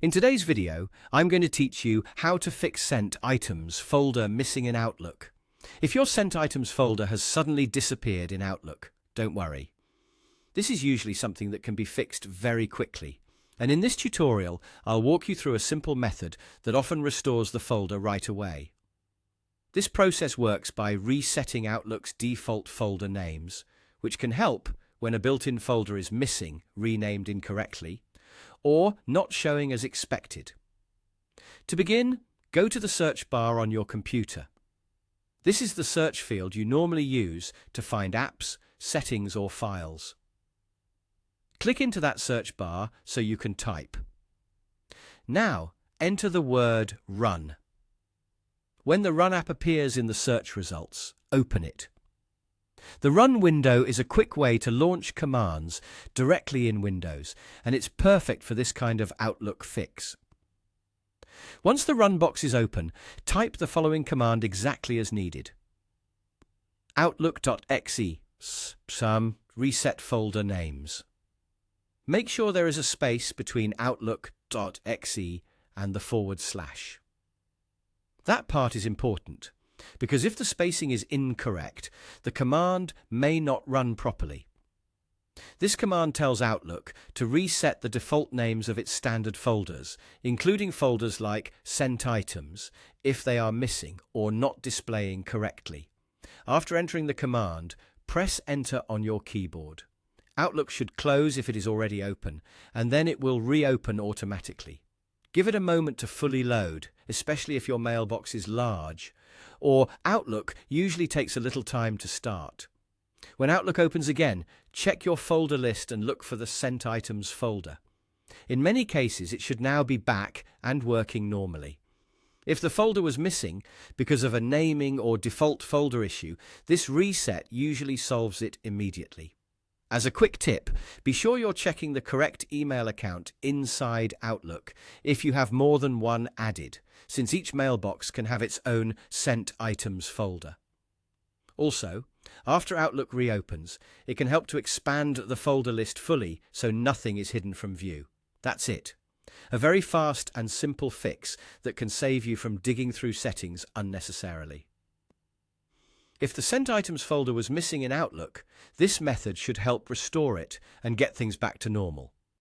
In today's video, I'm going to teach you how to fix Sent Items folder missing in Outlook. If your Sent Items folder has suddenly disappeared in Outlook, don't worry. This is usually something that can be fixed very quickly. And in this tutorial, I'll walk you through a simple method that often restores the folder right away. This process works by resetting Outlook's default folder names, which can help when a built-in folder is missing, renamed incorrectly, or not showing as expected. To begin, go to the search bar on your computer. This is the search field you normally use to find apps, settings, or files. Click into that search bar so you can type. Now, enter the word Run. When the Run app appears in the search results, open it. The Run window is a quick way to launch commands directly in Windows, and it's perfect for this kind of Outlook fix. Once the Run box is open, type the following command exactly as needed. Outlook.exe some reset folder names. Make sure there is a space between Outlook.exe and the /. That part is important, because if the spacing is incorrect, the command may not run properly. This command tells Outlook to reset the default names of its standard folders, including folders like Sent Items, if they are missing or not displaying correctly. After entering the command, press Enter on your keyboard. Outlook should close if it is already open, and then it will reopen automatically. Give it a moment to fully load, especially if your mailbox is large, or Outlook usually takes a little time to start. When Outlook opens again, check your folder list and look for the Sent Items folder. In many cases, it should now be back and working normally. If the folder was missing because of a naming or default folder issue, this reset usually solves it immediately. As a quick tip, be sure you're checking the correct email account inside Outlook if you have more than one added, since each mailbox can have its own Sent Items folder. Also, after Outlook reopens, it can help to expand the folder list fully so nothing is hidden from view. That's it. A very fast and simple fix that can save you from digging through settings unnecessarily. If the Sent Items folder was missing in Outlook, this method should help restore it and get things back to normal.